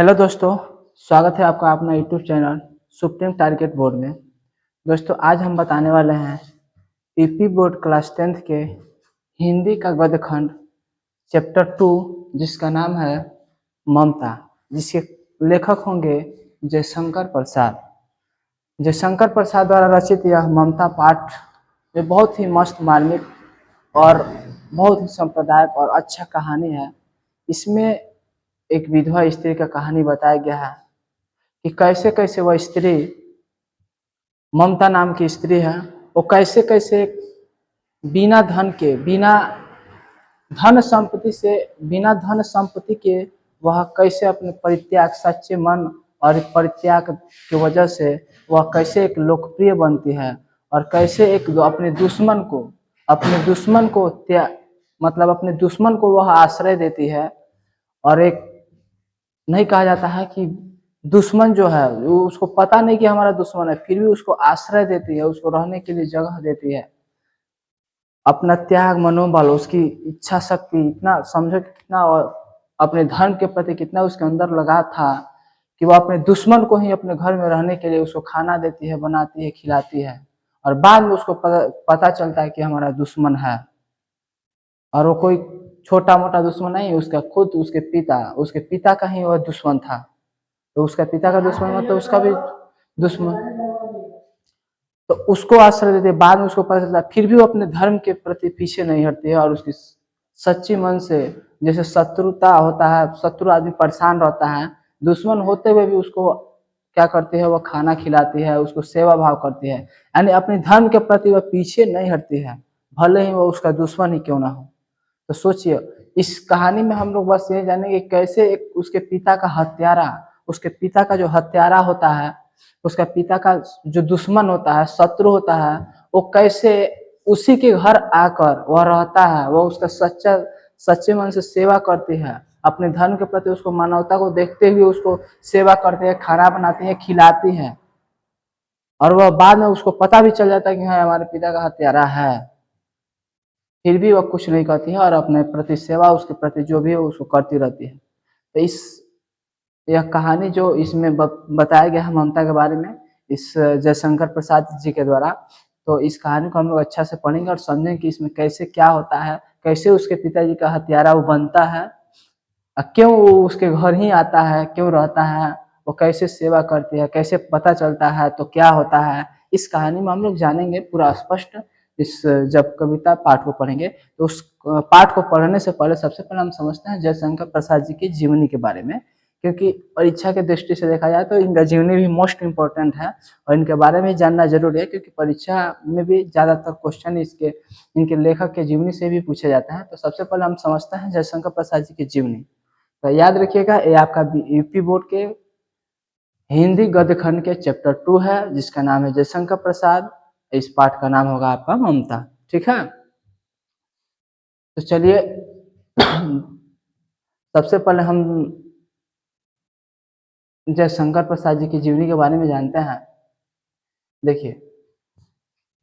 Hello दोस्तों, स्वागत है आपका अपना YouTube channel supreme target board में। दोस्तों आज हम बताने वाले हैं यूपी बोर्ड क्लास 10th के हिंदी का गद्य खंड चैप्टर 2 जिसका नाम है ममता, जिसके लेखक होंगे जयशंकर प्रसाद। जयशंकर प्रसाद द्वारा रचित यह ममता पाठ में बहुत ही मस्त मार्मिक और बहुत ही सांप्रदायिक और अच्छा कहानी है। इसमें एक विधवा स्त्री का कहानी बताया गया है कि कैसे कैसे वह स्त्री ममता नाम की स्त्री है, वो कैसे कैसे बिना धन के बिना धन संपत्ति के वह कैसे अपने परित्याग सच्चे मन और परित्याग की वजह से वह कैसे एक लोकप्रिय बनती है और कैसे एक अपने दुश्मन को अपने दुश्मन को वह आश्रय देती है। और एक नहीं कहा जाता है कि दुश्मन जो है वो उसको पता नहीं कि हमारा दुश्मन है, फिर भी उसको आश्रय देती है, उसको रहने के लिए जगह देती है। अपना त्याग मनोबल, उसकी इच्छा शक्ति इतना समझो कि कितना अपने धर्म के प्रति कितना उसके अंदर लगा था कि वो अपने दुश्मन को ही अपने घर में रहने के लिए उसको खाना देती है, बनाती है, खिलाती है। और बाद में उसको पता चलता है कि हमारा दुश्मन है, और वो कोई छोटा मोटा दुश्मन नहीं, उसका खुद उसके पिता का ही वह दुश्मन था। तो उसका पिता का दुश्मन मतलब उसका भी दुश्मन, तो उसको आश्रय देते। बाद में उसको पता चलता है, फिर भी वो अपने धर्म के प्रति पीछे नहीं हटती है और उसकी सच्ची मन से, जैसे शत्रुता होता है, शत्रु आदमी परेशान रहता है, दुश्मन होते हुए भी उसको क्या करती है, वह खाना खिलाती है, उसको सेवा भाव करती है, यानी अपने धर्म के प्रति वह पीछे नहीं हटती है, भले ही वो उसका दुश्मन ही क्यों ना हो। तो सोचिए, इस कहानी में हम लोग बस ये जानेंगे कैसे एक उसके पिता का जो हत्यारा होता है, उसका पिता का जो दुश्मन होता है, शत्रु होता है, वो कैसे उसी के घर आकर वह रहता है, वो उसका सच्चे मन से सेवा करती है, अपने धर्म के प्रति उसको मानवता को देखते हुए उसको सेवा करते हैं, खाना बनाती है, खिलाती है। और वह बाद में उसको पता भी चल जाता है कि हाँ हमारे पिता का हत्यारा है, फिर भी वह कुछ नहीं करती है और अपने प्रति सेवा, उसके प्रति जो भी है उसको करती रहती है। तो यह कहानी जो इसमें बताया गया है ममता के बारे में, इस जयशंकर प्रसाद जी के द्वारा, तो इस कहानी को हम लोग अच्छा से पढ़ेंगे और समझेंगे कि इसमें कैसे क्या होता है, कैसे उसके पिताजी का हत्यारा वो बनता है, क्यों वो उसके घर ही आता है, क्यों रहता है, वो कैसे सेवा करती है, कैसे पता चलता है, तो क्या होता है, इस कहानी में हम लोग जानेंगे पूरा स्पष्ट। इस जब कविता पाठ को पढ़ेंगे तो उस पाठ को पढ़ने से पहले सबसे पहले हम समझते हैं जयशंकर प्रसाद जी की जीवनी के बारे में, क्योंकि परीक्षा के दृष्टि से देखा जाए तो इनका जीवनी भी मोस्ट इम्पोर्टेंट है और इनके बारे में जानना जरूरी है, क्योंकि परीक्षा में भी ज्यादातर क्वेश्चन इनके लेखक के जीवनी से भी पूछे जाते हैं। तो सबसे पहले हम समझते हैं जयशंकर प्रसाद जी की जीवनी। तो याद रखिएगा, ये आपका यूपी बोर्ड के हिंदी गद्य खंड के चैप्टर 2 है जिसका नाम है जयशंकर प्रसाद। इस पाठ का नाम होगा आपका ममता। ठीक है, तो चलिए सबसे पहले हम जयशंकर प्रसाद जी की जीवनी के बारे में जानते हैं। देखिए,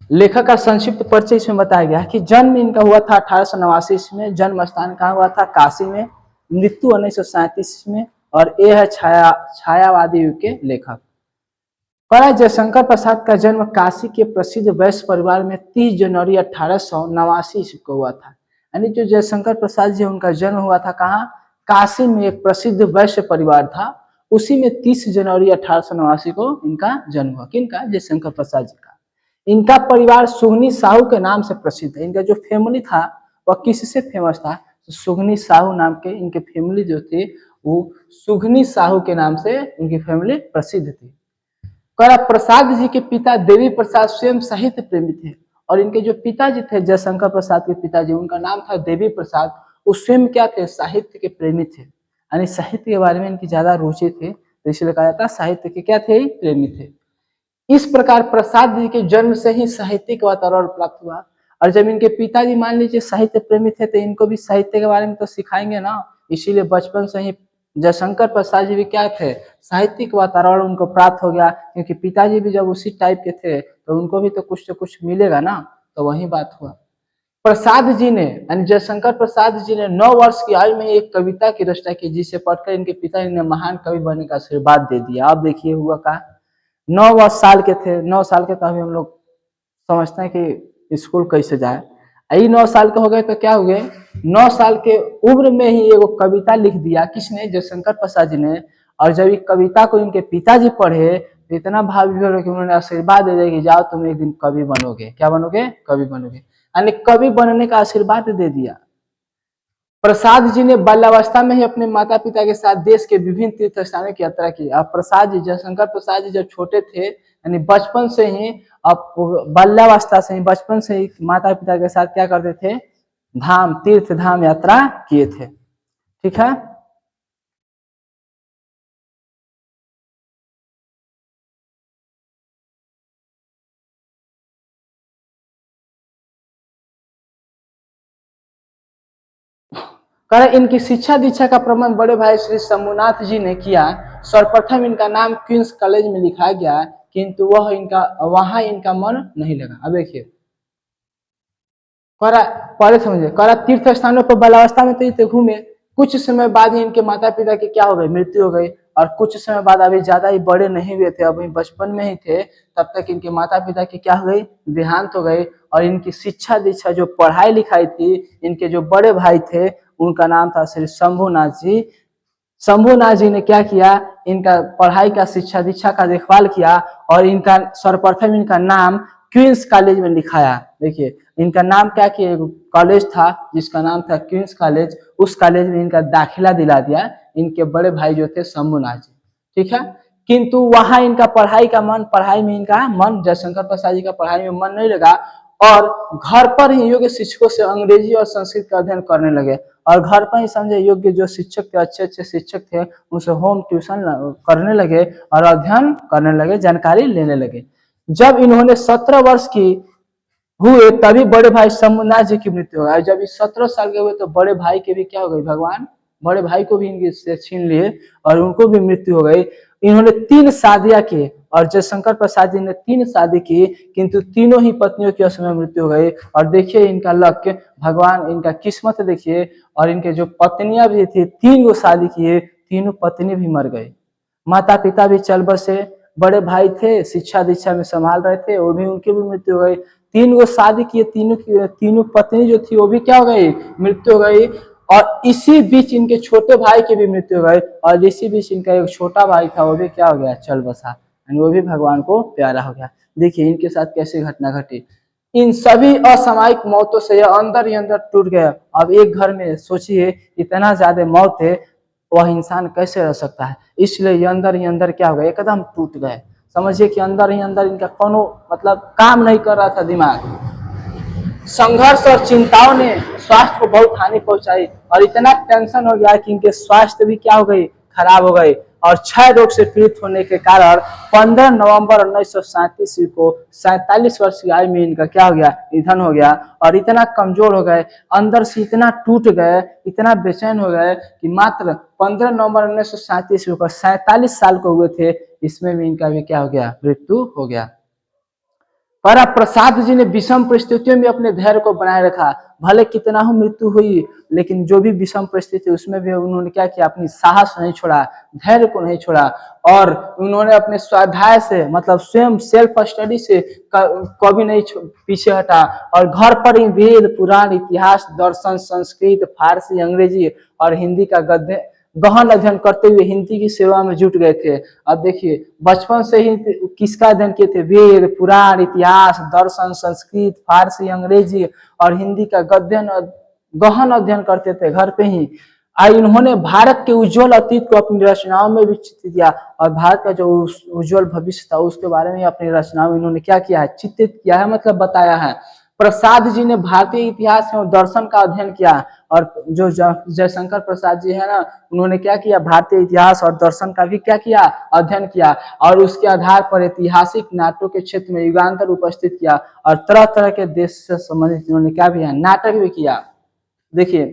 लेखक का संक्षिप्त परिचय इसमें बताया गया है कि जन्म इनका हुआ था 1889 ईस्वी में। जन्म स्थान कहाँ हुआ था? काशी में। मृत्यु 1937 में। और ये है छायावादी युग के लेखक। कड़ा जयशंकर प्रसाद का जन्म काशी के प्रसिद्ध वैश्य परिवार में 30 जनवरी 1889 ईस्वी को हुआ था। यानी जो जयशंकर प्रसाद जी उनका जन्म हुआ था कहाँ? काशी में एक प्रसिद्ध वैश्य परिवार था, उसी में 30 जनवरी 1889 को इनका जन्म हुआ। किनका? जयशंकर प्रसाद जी का। इनका परिवार सुगनी साहू के नाम से प्रसिद्ध है। इनका जो फैमिली था वह किससे फेमस था? सुगनी साहू नाम के इनके फैमिली जो थी वो सुगनी साहू के नाम से उनकी फैमिली प्रसिद्ध थी। करा प्रसाद जी के पिता देवी प्रसाद स्वयं साहित्य प्रेमी थे, और इनके जो पिताजी थे जयशंकर प्रसाद के पिताजी, उनका नाम था देवी प्रसाद। वो स्वयं क्या थे? साहित्य के प्रेमी थे, यानी साहित्य के बारे में इनकी ज्यादा रुचि थी, तो इसलिए कहा जाता है साहित्य के क्या थे? प्रेमी थे। इस प्रकार प्रसाद जी के जन्म से ही साहित्यिक वातावरण प्राप्त हुआ। और जब इनके पिताजी मान लीजिए साहित्य प्रेमी थे तो इनको भी साहित्य के बारे में तो सिखाएंगे ना, इसीलिए बचपन से ही जयशंकर प्रसाद जी भी क्या थे? साहित्यिक वातावरण उनको प्राप्त हो गया, क्योंकि पिताजी भी जब उसी टाइप के थे तो उनको भी तो कुछ मिलेगा ना, तो वही बात हुआ। प्रसाद जी ने यानी जयशंकर प्रसाद जी ने 9 वर्ष की आयु में एक कविता की रचना की, जिसे पढ़कर इनके पिता इन्हें महान कवि बनने का आशीर्वाद दे दिया। अब देखिए हुआ का 9 साल के थे, 9 साल के तभी हम लोग समझते हैं कि स्कूल कैसे जाए। यही 9 साल के हो गए तो क्या हो गए, 9 साल के उम्र में ही एगो कविता लिख दिया। किसने? जयशंकर प्रसाद जी ने। और जब ये कविता को इनके पिताजी पढ़े तो इतना भाव विभोर हो कि उन्होंने आशीर्वाद दे दिया कि जाओ तुम एक दिन कवि बनोगे। क्या बनोगे? कवि बनोगे, यानी कवि बनने का आशीर्वाद दे दिया। प्रसाद जी ने बाल्यावस्था में ही अपने माता पिता के साथ देश के विभिन्न तीर्थ स्थानों की यात्रा की। अब प्रसाद जी, जयशंकर प्रसाद जी जब छोटे थे, यानी बचपन से ही, अब बाल्यावस्था से ही, बचपन से ही माता पिता के साथ क्या करते थे? धाम, तीर्थ धाम यात्रा किए थे। ठीक है। कर इनकी शिक्षा दीक्षा का प्रबंध बड़े भाई श्री शंभुनाथ जी ने किया। सर्वप्रथम इनका नाम क्वींस कॉलेज में लिखा गया, किंतु वहां इनका मन नहीं लगा। अब देखिए, करा पहले समझिए, करा तीर्थ स्थानों पर बाल्यावस्था में तो ये घूमे। कुछ समय बाद ही इनके माता पिता की क्या हो गई? मृत्यु हो गई। और कुछ समय बाद, अभी ज्यादा ही बड़े नहीं हुए थे, अभी बचपन में ही थे, तब तक इनके माता पिता की क्या हो गई? देहांत हो गई। और इनकी शिक्षा दीक्षा, जो पढ़ाई लिखाई थी, इनके जो बड़े भाई थे उनका नाम था श्री शंभुनाथ जी। शंभुनाथ जी ने क्या किया? इनका पढ़ाई का, शिक्षा दीक्षा का देखभाल किया। और इनका सर्वप्रथम इनका नाम क्वींस कॉलेज में लिखाया। देखिए, इनका नाम क्या किया? कॉलेज था जिसका नाम था क्वींस कॉलेज, उस कॉलेज में इनका दाखिला दिला दिया इनके बड़े भाई जो थे शंभुनाथ जी। ठीक है। किंतु वहां इनका पढ़ाई में इनका मन, जयशंकर प्रसाद जी का पढ़ाई में मन नहीं लगा। और घर पर ही योग्य शिक्षकों से अंग्रेजी और संस्कृत का अध्ययन करने लगे। और घर पर ही समझे योग्य जो शिक्षक थे, अच्छे अच्छे शिक्षक थे, उनसे होम ट्यूशन करने लगे और अध्ययन करने लगे, जानकारी लेने लगे। जब इन्होंने 17 वर्ष की हुए तभी बड़े भाई शंभुनाथ जी की मृत्यु हो गई। जब ये 17 साल के हुए तो बड़े भाई के भी क्या हो गई? भगवान बड़े भाई को भी इनके से छीन लिए और उनको भी मृत्यु हो गई। इन्होंने 3 शादियां की और जयशंकर प्रसाद जी ने 3 शादी की, किंतु तीनों ही पत्नियों की असमय मृत्यु हो गई। और देखिए इनका लक, भगवान इनका किस्मत देखिए। और इनके जो पत्नियां भी थी, 3 गो शादी किए, तीनों पत्नी भी मर गई। माता पिता भी चल बसे। बड़े भाई थे, शिक्षा दीक्षा में संभाल रहे थे, वो भी, उनकी भी मृत्यु हो गई। 3 गो शादी किए, तीनों पत्नी जो थी वो भी क्या हो गई? मृत्यु हो गई। और इसी बीच इनके छोटे भाई की भी मृत्यु हो गई। और इसी बीच इनका एक छोटा भाई था, वो भी क्या हो गया? चल बसा, वो भी भगवान को प्यारा हो गया। देखिए इनके साथ कैसी घटना घटी। इन सभी असामयिक मौतों से यह अंदर ही अंदर टूट गया। अब एक घर में सोचिए, इतना ज्यादा मौत है, वह इंसान कैसे रह सकता है? इसलिए ये अंदर ही अंदर क्या हो गया? एकदम टूट गए। समझिए कि अंदर ही अंदर इनका कोनो मतलब काम नहीं कर रहा था दिमाग। संघर्ष और चिंताओं ने स्वास्थ्य को बहुत हानि पहुंचाई। और इतना टेंशन हो गया कि इनके स्वास्थ्य भी क्या हो गई? खराब हो गई। और क्षय रोग से पीड़ित होने के कारण 15 नवंबर 1937 को 47 वर्ष की आयु में इनका क्या हो गया? निधन हो गया। और इतना कमजोर हो गए, अंदर से इतना टूट गए, इतना बेचैन हो गए कि मात्र 15 नवंबर 1937 को 47 साल को हुए थे, इसमें भी इनका भी क्या हो गया? मृत्यु हो गया। पर प्रसाद जी ने विषम परिस्थितियों में अपने धैर्य को बनाए रखा। भले कितना हो मृत्यु हुई, लेकिन जो भी विषम परिस्थिति उसमें भी उन्होंने क्या किया? अपनी साहस नहीं छोड़ा, धैर्य को नहीं छोड़ा। और उन्होंने अपने स्वाध्याय से, मतलब स्वयं सेल्फ स्टडी से कभी नहीं पीछे हटा। और घर पर ही वेद पुराण इतिहास दर्शन संस्कृत फारसी अंग्रेजी और हिंदी का गद्य गहन अध्ययन करते हुए हिंदी की सेवा में जुट गए थे। अब देखिए, बचपन से ही किसका अध्ययन किए थे? वेद पुराण इतिहास दर्शन संस्कृत फारसी अंग्रेजी और हिंदी का गहन अध्ययन करते थे घर पे ही। इन्होंने भारत के उज्जवल अतीत को अपनी रचनाओं में भी चित्रित किया। और भारत का जो उज्जवल भविष्य था उसके बारे में अपनी रचनाओं में इन्होंने क्या किया है? चित्रित किया है, मतलब बताया है। प्रसाद जी ने भारतीय इतिहास एवं दर्शन का अध्ययन किया। और जो जयशंकर प्रसाद जी है ना, उन्होंने क्या किया? भारतीय इतिहास और दर्शन का भी क्या किया? अध्ययन किया। और उसके आधार पर ऐतिहासिक नाटकों के क्षेत्र में युगांतर उपस्थित किया। और तरह तरह के देश से संबंधित इन्होंने क्या भी है? नाटक भी किया। देखिए,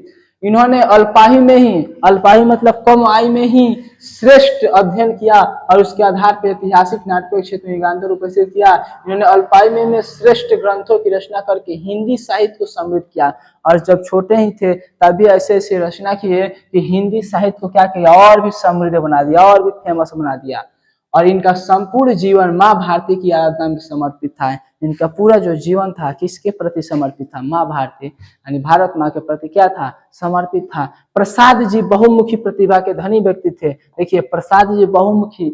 इन्होंने अल्पायु मतलब कम आयु में ही श्रेष्ठ अध्ययन किया और उसके आधार पर ऐतिहासिक नाटकों के क्षेत्र में युगांतर उपस्थित किया। इन्होंने अल्पायु में श्रेष्ठ ग्रंथों की रचना करके हिंदी साहित्य को समृद्ध किया और जब छोटे ही थे तभी ऐसे ऐसे रचना किए कि हिंदी साहित्य को क्या किया और भी समृद्ध बना दिया और भी फेमस बना दिया। और इनका संपूर्ण जीवन माँ भारती की आराधना में समर्पित था। इनका पूरा जो जीवन था किसके प्रति समर्पित था? माँ भारती यानी भारत माँ के प्रति क्या था? समर्पित था। प्रसाद जी बहुमुखी प्रतिभा के धनी व्यक्ति थे। देखिए प्रसाद जी बहुमुखी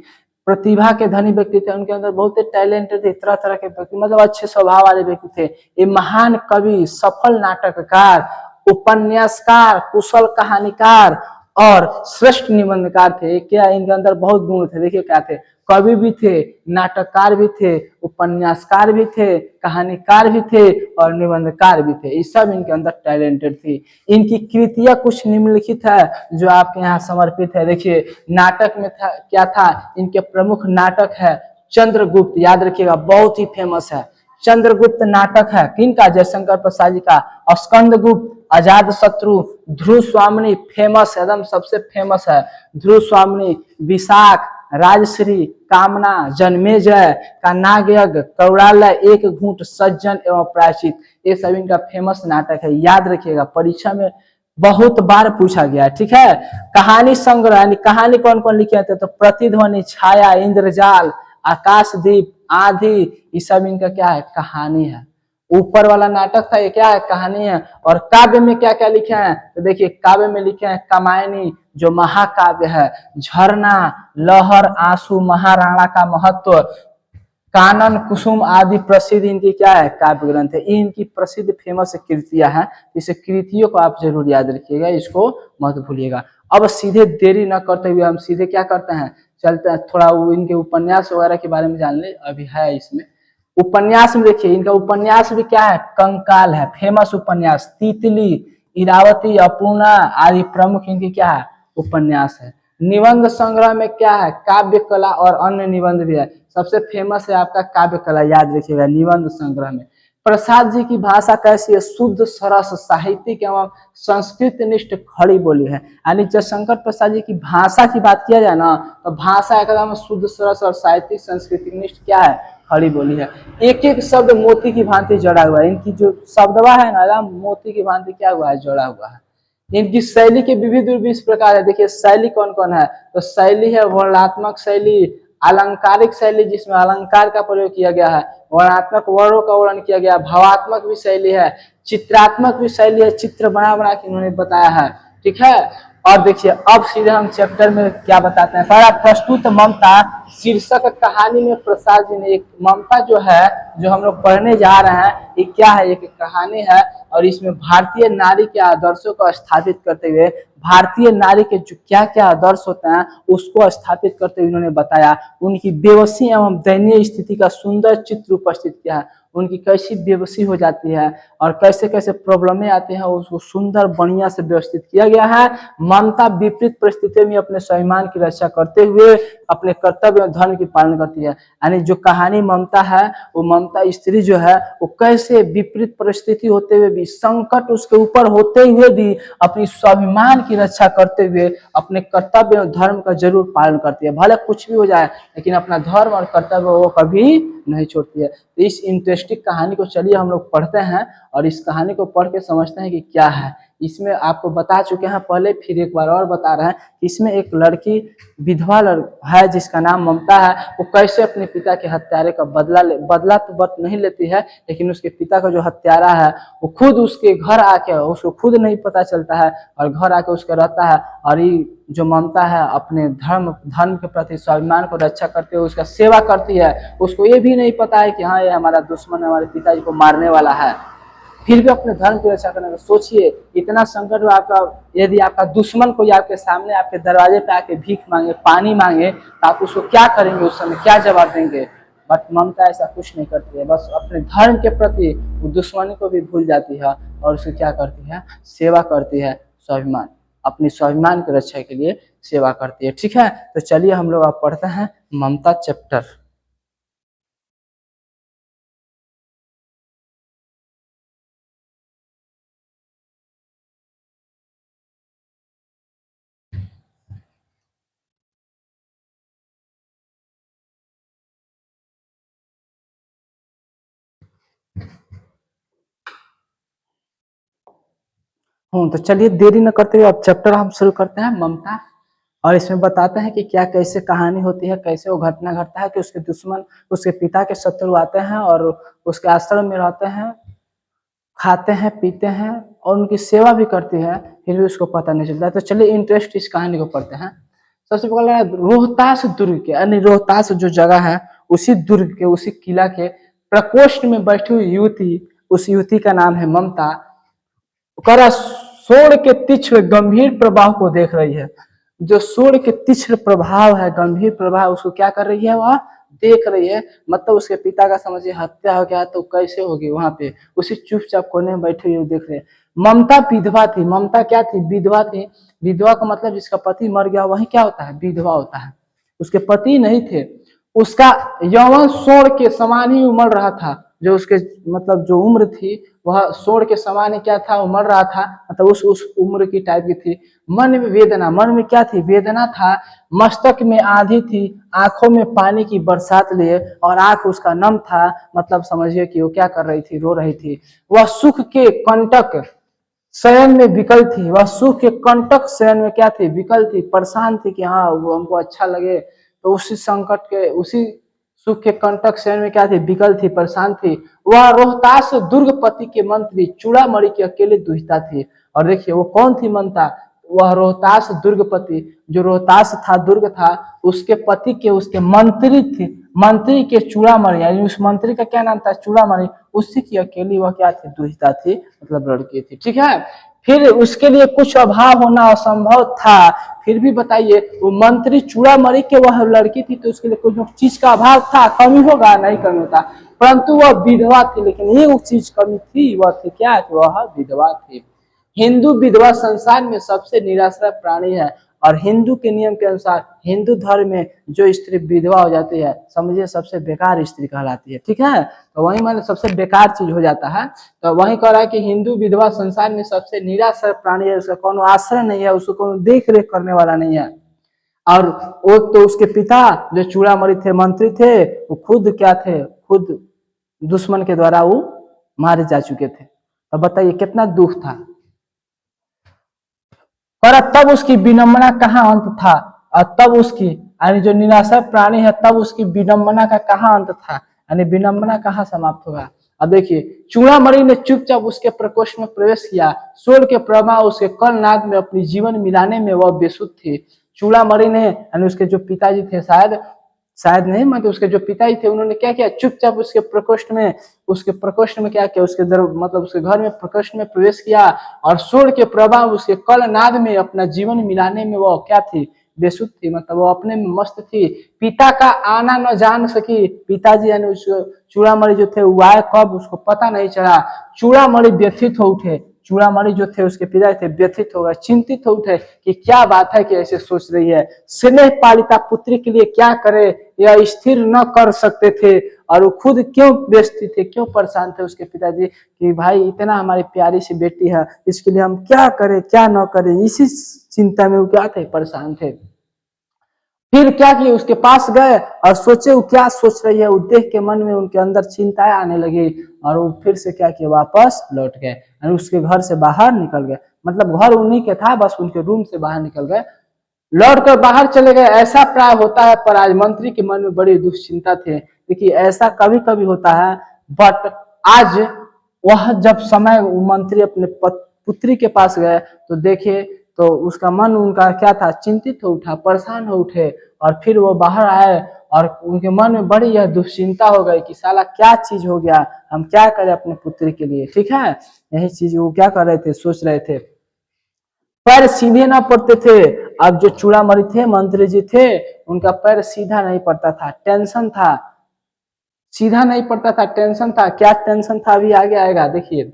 प्रतिभा के धनी व्यक्ति थे, उनके अंदर बहुत टैलेंटेड थे, तरह तरह के व्यक्ति मतलब अच्छे स्वभाव वाले व्यक्ति थे। ये महान कवि, सफल नाटककार, उपन्यासकार, कुशल कहानीकार और श्रेष्ठ निबंधकार थे। क्या इनके अंदर बहुत गुण थे? देखिए क्या थे? कवि भी थे, नाटककार भी थे, उपन्यासकार भी थे, कहानीकार भी थे और निबंधकार भी थे। ये सब इनके अंदर टैलेंटेड थी। इनकी कृतियां कुछ निम्नलिखित है जो आपके यहाँ समर्पित है। देखिए नाटक में था क्या था? इनके प्रमुख नाटक है चंद्रगुप्त, याद रखिएगा बहुत ही फेमस है। चंद्रगुप्त नाटक है किनका? जयशंकर प्रसाद जी का। स्कंदगुप्त, अजात शत्रु, ध्रुव स्वामिनी फेमस एकदम सबसे फेमस है। ध्रुव स्वामिनी, विशाख, राजश्री, कामना, जन्मेजय का नागयज्ञ, कौड़ालय, एक घूंट, सज्जन एवं प्रायश्चित, ये सब इनका फेमस नाटक है। याद रखिएगा परीक्षा में बहुत बार पूछा गया है। ठीक है। कहानी संग्रह यानी कहानी कौन कौन लिखे थे? तो प्रतिध्वनि, छाया, इंद्रजाल, आकाशदीप, आधी, ये सब इनका क्या है? कहानी है। ऊपर वाला नाटक था ये क्या है? कहानी है। और काव्य में क्या क्या लिखे हैं? तो देखिए काव्य में लिखे हैं कामायनी जो महाकाव्य है, झरना, लहर, आंसू, महाराणा का महत्व, कानन, कुसुम आदि प्रसिद्ध इनकी क्या है? काव्य ग्रंथ है। ये इनकी प्रसिद्ध फेमस कृतियां हैं। इस कृतियों को आप जरूर याद रखिएगा, इसको मत भूलिएगा। अब सीधे देरी न करते हुए हम सीधे क्या करते हैं? चलते हैं थोड़ा वो इनके उपन्यास वगैरह के बारे में जान ले। अभी है इसमें उपन्यास में देखिए इनका उपन्यास भी क्या है? कंकाल है, फेमस उपन्यास। तितली, इरावती, अपूर्णा आदि प्रमुख इनकी क्या है? उपन्यास है। निबंध संग्रह में क्या है? काव्य कला और अन्य निबंध भी है। सबसे फेमस है आपका काव्य कला, याद रखिएगा निबंध संग्रह में। प्रसाद जी की भाषा कैसी है? शुद्ध, सरस, साहित्यिक एवं संस्कृत निष्ठ खड़ी बोली है। यानी जब शंकर प्रसाद जी की भाषा की बात किया जाए ना तो भाषा एकदम शुद्ध, सरस और साहित्यिक संस्कृति निष्ठ क्या है? खड़ी बोली है। एक एक शब्द मोती की भांति जड़ा हुआ है। इनकी जो शब्दवा है ना मोती की भांति क्या हुआ है? जड़ा हुआ है। इनकी शैली के विविध रूप इस प्रकार है। देखिए शैली कौन कौन है? तो शैली है वर्णात्मक शैली, अलंकारिक शैली जिसमें अलंकार का प्रयोग किया गया है, वर्णात्मक वर्णों का वर्णन किया गया, भावात्मक भी शैली है, चित्रात्मक भी शैली है, चित्र बना बना के इन्होंने बताया है। ठीक है। और देखिए अब सीधे हम चैप्टर में क्या बताते हैं। पहला प्रस्तुत ममता शीर्षक कहानी में प्रसाद जी ने एक ममता जो है जो हम लोग पढ़ने जा रहे हैं ये क्या है? एक कहानी है और इसमें भारतीय नारी के आदर्शों को स्थापित करते हुए भारतीय नारी के जो क्या क्या आदर्श होते हैं उसको स्थापित करते हुए उन्होंने बताया। उनकी बेबसी एवं दयनीय स्थिति का सुंदर चित्र उपस्थित किया है। उनकी कैसी बेबसी हो जाती है और कैसे कैसे प्रॉब्लमें आती हैं उसको सुंदर बढ़िया से व्यवस्थित किया गया है। ममता विपरीत परिस्थितियों में अपने स्वाभिमान की रक्षा करते हुए अपने कर्तव्य और धर्म की पालन करती है। यानी जो कहानी ममता है वो ममता स्त्री जो है वो कैसे विपरीत परिस्थिति होते हुए भी, संकट उसके ऊपर होते हुए भी अपनी स्वाभिमान की रक्षा करते हुए अपने कर्तव्य और धर्म का जरूर पालन करती है। भले कुछ भी हो जाए लेकिन अपना धर्म और कर्तव्य वो कभी नहीं छोड़ती है। तो इस इंटरेस्टिंग कहानी को चलिए हम लोग पढ़ते हैं और इस कहानी को पढ़ के समझते हैं कि क्या है इसमें। आपको बता चुके हैं पहले, फिर एक बार और बता रहे हैं। इसमें एक लड़की विधवा है जिसका नाम ममता है। वो कैसे अपने पिता के हत्यारे का बदला तो बत नहीं लेती है लेकिन उसके पिता का जो हत्यारा है वो खुद उसके घर आके, उसको खुद नहीं पता चलता है और घर आके उसके रहता है। और ये जो ममता है अपने धर्म के प्रति स्वाभिमान को रक्षा करते हुए उसका सेवा करती है। उसको ये भी नहीं पता है कि हाँ ये हमारा दुश्मन हमारे पिताजी को मारने वाला है, फिर भी अपने धर्म की रक्षा करने का। सोचिए इतना संकट में आपका, यदि आपका दुश्मन कोई आपके सामने आपके दरवाजे पे आके भीख मांगे, पानी मांगे तो आप उसको क्या करेंगे? उस समय क्या जवाब देंगे? बट ममता ऐसा कुछ नहीं करती है, बस अपने धर्म के प्रति वो दुश्मनी को भी भूल जाती है और उसकी क्या करती है? सेवा करती है। स्वाभिमान, अपनी स्वाभिमान की रक्षा के लिए सेवा करती है। ठीक है। तो चलिए हम लोग अब पढ़ते हैं ममता चैप्टर। तो चलिए देरी न करते हुए अब चैप्टर हम शुरू करते हैं ममता। और इसमें बताते हैं कि क्या कैसे कहानी होती है, कैसे वो घटना घटता है कि उसके दुश्मन उसके पिता के शत्रु आते हैं और उसके आश्रम में रहते हैं, खाते हैं पीते हैं और उनकी सेवा भी करती है, फिर भी उसको पता नहीं चलता। तो चलिए इंटरेस्ट इस कहानी को पढ़ते हैं। सबसे पहले रोहतास दुर्ग के, यानी रोहतास जो जगह है उसी दुर्ग के, उसी किला के प्रकोष्ठ में बैठी हुई युवती, उस युवती का नाम है ममता, करा सूर्य के तीक्ष्ण गंभीर प्रभाव को देख रही है। जो सूर्य के तीक्ष्ण प्रभाव है, गंभीर प्रभाव, उसको क्या कर रही है, वह देख रही है। मतलब उसके पिता का समझिए हत्या हो गया तो कैसे होगी वहां पे, उसी चुपचाप कोने में बैठे हुए देख रहे हैं। ममता विधवा थी। ममता क्या थी, विधवा थी। विधवा का मतलब जिसका पति मर गया वही क्या होता है, विधवा होता है। उसके पति नहीं थे। उसका यौवन स्वर्ण के समान ही उमड़ रहा था। जो उसके मतलब जो उम्र थी वह स्वर्ण के समान ही क्या था, उमड़ रहा था। मतलब उस उम्र की टाइप की थी। मन में वेदना, मन में क्या थी, वेदना था। मस्तक में आंधी थी, आंखों में पानी की बरसात लिए और आंख उसका नम था। मतलब समझिए कि वो क्या कर रही थी, रो रही थी। वह सुख के कंटक शयन में विकल थी। वह सुख के कंटक शयन में क्या थी, विकल थी, परेशान थी कि हाँ वो हमको अच्छा लगे। तो उसी संकट के, उसी सुख के कंटक शयन में क्या थी, विकल थी, परेशान थी। वह रोहतास दुर्गपति के मंत्री चूड़ामणि के अकेले दुहिता थी। और देखिए वो कौन थी ममता, वह रोहतास दुर्गपति, जो रोहतास था, दुर्ग था, उसके पति के, उसके मंत्री थे, मंत्री के चूड़ामणि, यानी उस मंत्री का क्या नाम था, चूड़ामणि, उसी की अकेली वह क्या थी, दुहिता थी, मतलब लड़की थी। ठीक है। फिर उसके लिए कुछ अभाव होना असंभव था। फिर भी बताइए, वो मंत्री चूड़ामणि के वह लड़की थी तो उसके लिए कुछ चीज का अभाव था, कमी होगा, नहीं कमी होता। परंतु वह विधवा थी। लेकिन ये चीज कमी थी, वह थी क्या, वह विधवा थी। हिंदू विधवा संसार में सबसे निराश्रय प्राणी है। और हिंदू के नियम के अनुसार, हिंदू धर्म में जो स्त्री विधवा हो जाती है, समझिए सबसे बेकार स्त्री कहलाती है। ठीक है। तो वही मैंने सबसे बेकार चीज हो जाता है। तो वही कह रहा है कि हिंदू विधवा संसार में सबसे निराश्रय प्राणी है, उसका कोनो आश्रय नहीं है, उसको कोनो देख रेख करने वाला नहीं है। और वो तो उसके पिता जो चूड़ामणि थे, मंत्री थे, वो खुद क्या थे, खुद दुश्मन के द्वारा वो मारे जा चुके थे। तो बताइए कितना दुख था। पर तब उसकी विडंबना कहाँ अंत था। और तब उसकी, यानी जो निराशा प्राणी है, तब उसकी विडंबना का कहाँ अंत था, यानी विडंबना कहाँ समाप्त होगा। अब देखिए, चूड़ामणि ने चुपचाप उसके प्रकोष्ठ में प्रवेश किया। स्वर्ग के प्रभाव उसके कर्णनाद में अपनी जीवन मिलाने में वह बेसुध थी। चूड़ामणि ने, यानी उसके जो पिताजी थे, शायद शायद नहीं, मतलब उसके जो पिताजी थे, उन्होंने क्या किया, चुपचाप उसके प्रकोष्ठ में क्या किया, उसके दर मतलब उसके घर में प्रकोष्ठ में प्रवेश किया। और सूर्य के प्रभाव उसके कलनाद में अपना जीवन मिलाने में वो क्या थी, बेसुध थी। मतलब वो अपने में मस्त थी। पिता का आना न जान सकी। पिताजी यानी उस चूड़ामणि जो थे वो आए कब, उसको पता नहीं चला। चूड़ामणि व्यथित हो उठे। चूड़ामणि जो थे उसके पिता थे, व्यथित हो गए, चिंतित हो उठे कि क्या बात है कि ऐसे सोच रही है। स्नेह पालिता पुत्री के लिए क्या करे, यह स्थिर न कर सकते थे। और वो खुद क्यों व्यस्त थे, क्यों परेशान थे उसके पिताजी कि भाई इतना हमारी प्यारी सी बेटी है, इसके लिए हम क्या करें क्या न करें, इसी चिंता में वो क्या थे, परेशान थे। फिर क्या किए, उसके पास गए और सोचे वो क्या सोच रही है। वो देख के मन में उनके अंदर चिंताएं आने लगी। और वो फिर से क्या किए, वापस लौट गए, यानी उसके घर से बाहर निकल गए। मतलब घर उन्हीं के था, बस उनके रूम से बाहर निकल गए, लौट कर बाहर चले गए। ऐसा प्राय होता है, पर आज मंत्री के मन में बड़ी दुश्चिंता थे। देखिए ऐसा कभी कभी होता है, बट आज वह जब समय मंत्री अपने पुत्री के पास गए तो देखे, तो उसका मन उनका क्या था, चिंतित हो उठा, परेशान हो उठे। और फिर वो बाहर आए और उनके मन में बड़ी यह दुश्चिंता हो गई कि साला क्या चीज हो गया, हम क्या करें अपने पुत्री के लिए। ठीक है। यही चीज वो क्या कर रहे थे, सोच रहे थे। पैर सीधे ना पड़ते थे। अब जो चूड़ामणि थे, मंत्री जी थे, उनका पैर सीधा नहीं पड़ता था, टेंशन था, सीधा नहीं पड़ता था, टेंशन था। क्या टेंशन था, अभी आगे आएगा, देखिए।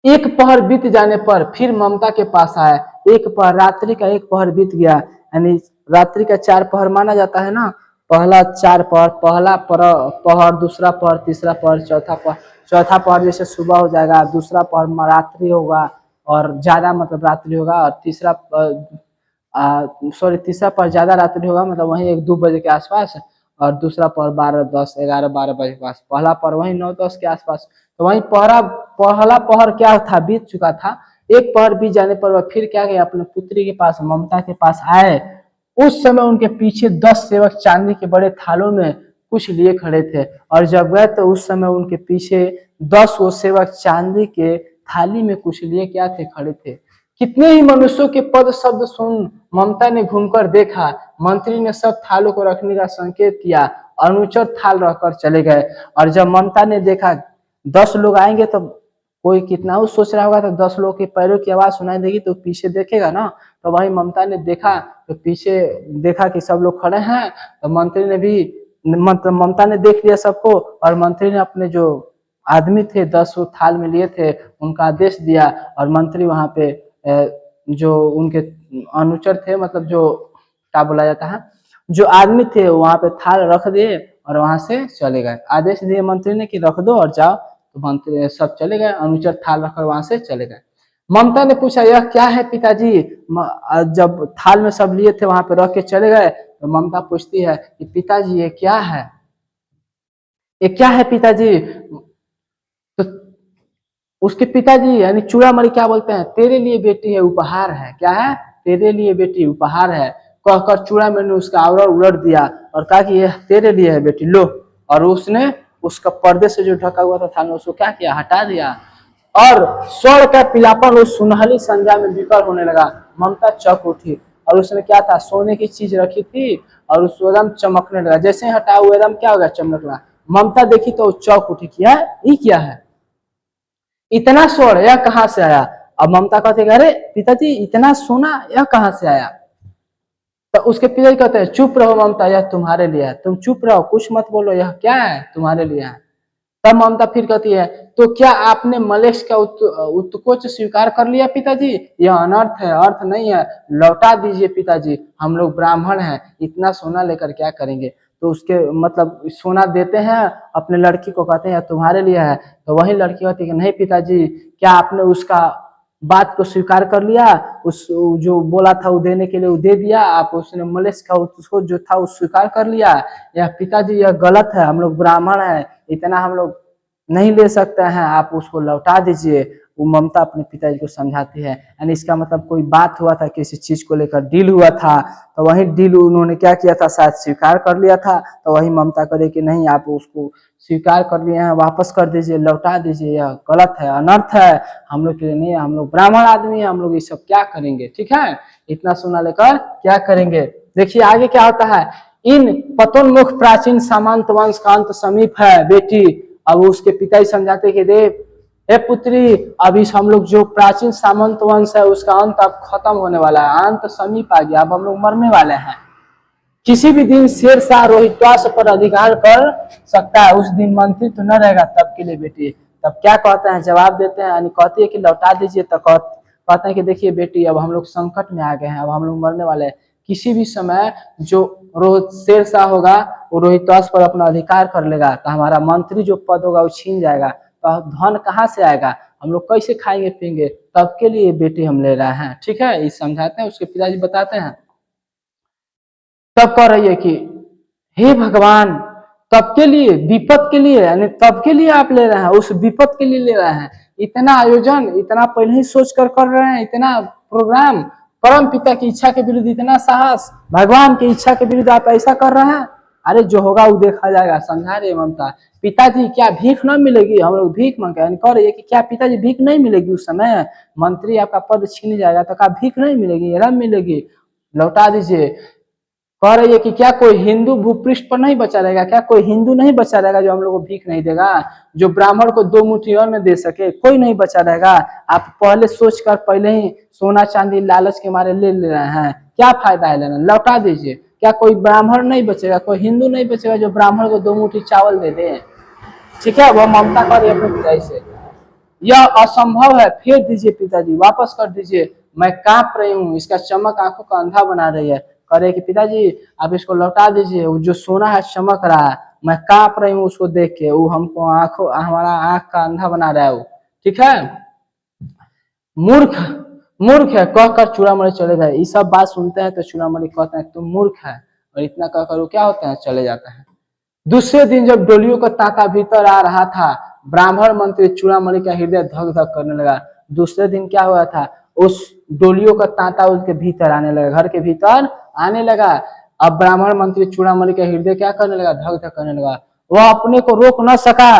एक पहर बीत जाने पर फिर ममता के पास आया। एक पहर, रात्रि का एक पहर बीत गया, यानी रात्रि का 4 पहर माना जाता है ना। पहला 4 पहर, पहला पहर, दूसरा पहर, तीसरा पहर, चौथा पहर। चौथा पहर जैसे सुबह हो जाएगा, दूसरा पहर रात्रि होगा और ज्यादा मतलब रात्रि होगा, और तीसरा पहर ज्यादा रात्रि होगा, मतलब वही 1-2 बजे के आसपास। और दूसरा पहर 12-10-11-12 बजे के पास। पहला पहर वही 9-10 के आसपास। तो वही पहला पहर क्या था, बीत चुका था। एक पहर बीत जाने पर वह फिर क्या गए, अपने पुत्री के पास, ममता के पास आए। उस समय उनके पीछे 10 सेवक चांदी के बड़े थालों में कुछ लिए खड़े थे, और जब गए तो उस समय उनके पीछे 10 वो सेवक चांदी के थाली में कुछ लिए क्या थे, खड़े थे। कितने ही मनुष्यों के पद शब्द सुन ममता ने घूमकर देखा। मंत्री ने सब थालों को रखने का संकेत किया, अनुचर थाल रखकर चले गए। और जब ममता ने देखा 10 लोग आएंगे तो कोई कितना वो सोच रहा होगा, तो 10 लोग के पैरों की आवाज सुनाई देगी तो पीछे देखेगा ना। तो वही ममता ने देखा तो पीछे देखा कि सब लोग खड़े हैं, तो मंत्री ने भी, मतलब ममता ने देख लिया सबको, और मंत्री ने अपने जो आदमी थे 10 थाल में लिए थे उनका आदेश दिया, और मंत्री वहां पे जो उनके अनुचर थे, मतलब जो क्या बोला जाता है, जो आदमी थे वहां पे थाल रख दिए और वहां से चले गए। आदेश दिए मंत्री ने कि रख दो और जाओ, तो मंत्री सब चले गए, अनुचर थाल रखकर वहां से चले गए। ममता ने पूछा यह क्या है पिताजी। जब थाल में सब लिए थे वहां पे रख के चले गए, तो ममता पूछती है कि पिताजी ये क्या है, ये क्या है पिताजी। तो उसके पिताजी यानी चूड़ामणि क्या बोलते हैं, तेरे लिए बेटी है उपहार है, क्या है, तेरे लिए बेटी उपहार है। कहकर चूड़ामणि ने उसका आवरण उलट दिया और कहा कि यह तेरे लिए है बेटी, लो। और उसने उसका पर्दे से जो ढका हुआ था थाल में उसको क्या किया, हटा दिया, और स्वर्ण का पीलापन उस सुनहली संध्या में विकल होने लगा। ममता चौंक उठी, और उसने क्या था, सोने की चीज रखी थी और उस एकदम चमकने लगा, जैसे ही हटाया वो एकदम क्या हो गया, चमकने लगा। ममता देखी तो चौंक उठी, क्या है ये, क्या है, इतना स्वर्ण यह कहाँ से आया। अब ममता कहते अरे पिताजी इतना सोना यह कहाँ से आया। तो उसके पिताजी कहते हैं चुप रहो ममता, यह तुम्हारे लिए है, तुम चुप रहो, कुछ मत बोलो, यह क्या है, तुम्हारे लिए है। तब ममता फिर कहती है तो क्या आपने मलेक्स का उत्कोच स्वीकार कर लिया पिताजी, यह अनर्थ है, अर्थ नहीं है, लौटा दीजिए पिताजी, हम लोग ब्राह्मण हैं, इतना सोना लेकर क्या करेंगे। तो उसके मतलब सोना देते हैं अपने लड़की को, कहते हैं तुम्हारे लिए है। तो वही लड़की कहती है नहीं पिताजी, क्या आपने उसका बात को स्वीकार कर लिया, उस जो बोला था वो देने के लिए वो दे दिया, आप उसने मलेक्स का उसको जो था वो स्वीकार कर लिया। यह पिताजी यह गलत है, हम लोग ब्राह्मण हैं, इतना हम लोग नहीं ले सकते हैं, आप उसको लौटा दीजिए। वो ममता अपने पिताजी को समझाती है, यानी इसका मतलब कोई बात हुआ था, किसी चीज को लेकर डील हुआ था, तो वही डील उन्होंने क्या किया था, शायद स्वीकार कर लिया था। तो वही ममता करे कि नहीं आप उसको स्वीकार कर लिए हैं, वापस कर दीजिए, लौटा दीजिए, यह गलत है, अनर्थ है, हम लोग के लिए नहीं है, हम लोग ब्राह्मण आदमी है, हम लोग ये सब क्या करेंगे, ठीक है, इतना सोना लेकर क्या करेंगे। देखिए आगे क्या होता है, इन पतोन्मुख प्राचीन सामंत वंश का अंत समीप है बेटी। अब उसके पिता ही समझाते कि देव हे पुत्री, अभी हम लोग जो प्राचीन सामंत वंश है उसका अंत अब खत्म होने वाला है, अंत समीप आ गया, अब हम लोग मरने वाले हैं। किसी भी दिन शेरशाह रोहित्वास पर अधिकार कर सकता है, उस दिन मंत्री तो न रहेगा तब के लिए बेटी। तब क्या कहते हैं, जवाब देते हैं, यानी कहती है कि लौटा दीजिए। तो कहते हैं कि देखिए बेटी अब हम लोग संकट में आ गए हैं, अब हम लोग मरने वाले हैं, किसी भी समय जो रोहित शेरशाह होगा वो रोहित्वास पर अपना अधिकार कर लेगा, तो हमारा मंत्री जो पद होगा वो छीन जाएगा, तो धन कहाँ से आएगा, हम लोग कैसे खाएंगे पियेंगे, तब के लिए बेटी हम ले रहे हैं, ठीक है, ये समझाते हैं। उसके पिताजी बताते हैं, तब कह रही है कि हे भगवान, तब के लिए, विपत के लिए, यानी तब के लिए आप ले रहे हैं, उस विपत के लिए ले रहे हैं, इतना आयोजन, इतना पहले ही सोच कर रहे हैं, इतना प्रोग्राम, परम पिता की इच्छा के विरुद्ध इतना साहस, भगवान की इच्छा के विरुद्ध आप ऐसा कर रहे हैं। अरे जो होगा वो देखा जाएगा, समझा रहे ममता। पिताजी क्या भीख न मिलेगी, हम लोग भीख मांगे, यानी कह रही है कि क्या पिताजी भीख नहीं मिलेगी, उस समय मंत्री आपका पद छीन जाएगा तो क्या भीख नहीं मिलेगी, रब मिलेगी, लौटा दीजिए। कह रही है कि क्या कोई हिंदू भूपृष्ठ पर नहीं बचा रहेगा, क्या कोई हिंदू नहीं बचा रहेगा जो हम लोग को भीख नहीं देगा, जो ब्राह्मण को 2 मुट्ठी अन्न दे सके, कोई नहीं बचा रहेगा। आप पहले सोच कर पहले ही सोना चांदी लालच के मारे ले ले रहे हैं, क्या फायदा है लेना, लौटा दीजिए। क्या कोई ब्राह्मण नहीं बचेगा, कोई हिंदू नहीं बचेगा जो ब्राह्मण को 2 मुट्ठी चावल दे दे, ठीक है। वह ममता कर रही है अपने पिताजी से, यह असंभव है, फेर दीजिए पिताजी, वापस कर दीजिए, मैं कांप रही हूँ, इसका चमक आंखों का अंधा बना रही है। करे कि पिताजी आप इसको लौटा दीजिए, वो जो सोना है चमक रहा है, मैं कांप रही हूँ उसको देख के, वो हमको आंखों, हमारा आंख का अंधा बना रहा है वो, ठीक है। मूर्ख, मूर्ख है कहकर चूड़ामणि चले गए। ये सब बात सुनते हैं तो चूड़ामणि कहते हैं तुम मूर्ख है, और इतना कहकर वो क्या होते हैं, चले जाते हैं। दूसरे दिन जब डोलियों का तांता भीतर आ रहा था, ब्राह्मण मंत्री चूड़ामणि का हृदय धक धक करने लगा। दूसरे दिन क्या हुआ था, उस डोलियों का तांता उसके भीतर आने लगा, घर के भीतर आने लगा। अब ब्राह्मण मंत्री चूड़ामणि का हृदय क्या करने लगा, धक धक करने लगा। वह अपने को रोक न सका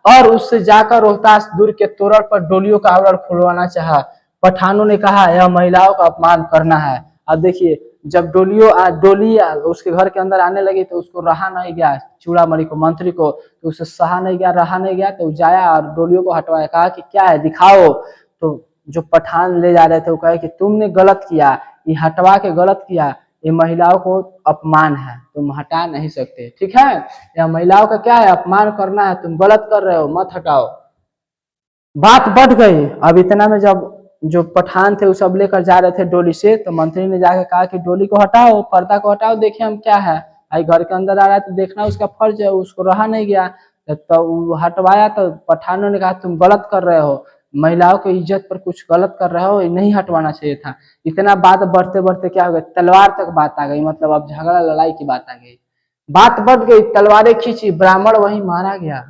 और उससे जाकर रोहतास दूर के तोरण पर डोलियों का आवरण खुलवाना चाहा। पठानों ने कहा यह महिलाओं का अपमान करना है। अब देखिए, जब डोली उसके घर के अंदर आने लगी तो उसको रहा नहीं गया, चूड़ामणि को, मंत्री को, तो उसे सहा नहीं गया, रहा नहीं गया, तो जाया और डोलियों को हटवाया, कहा कि क्या है दिखाओ। तो जो पठान ले जा रहे थे वो कहे कि तुमने गलत किया, ये हटवा के गलत किया, ये महिलाओं को अपमान है, तुम हटा नहीं सकते, ठीक है, यह महिलाओं का क्या है, अपमान करना है, तुम गलत कर रहे हो, मत हटाओ। बात बढ़ गई। अब इतना में जब जो पठान थे वो सब लेकर जा रहे थे डोली से, तो मंत्री ने जाकर कहा कि डोली को हटाओ, पर्दा को हटाओ, देखिए हम क्या है, भाई घर के अंदर आ रहा है तो देखना उसका फर्ज है, उसको रहा नहीं गया। तो हटवाया तो पठानों ने कहा तुम गलत कर रहे हो, महिलाओं की इज्जत पर कुछ गलत कर रहे हो, नहीं हटवाना चाहिए था। इतना बात बढ़ते बढ़ते क्या हो गया, तलवार तक बात आ गई, मतलब अब झगड़ा लड़ाई की बात आ गई, बात बढ़ गई, तलवारें खींची, ब्राह्मण वहीं मारा गया।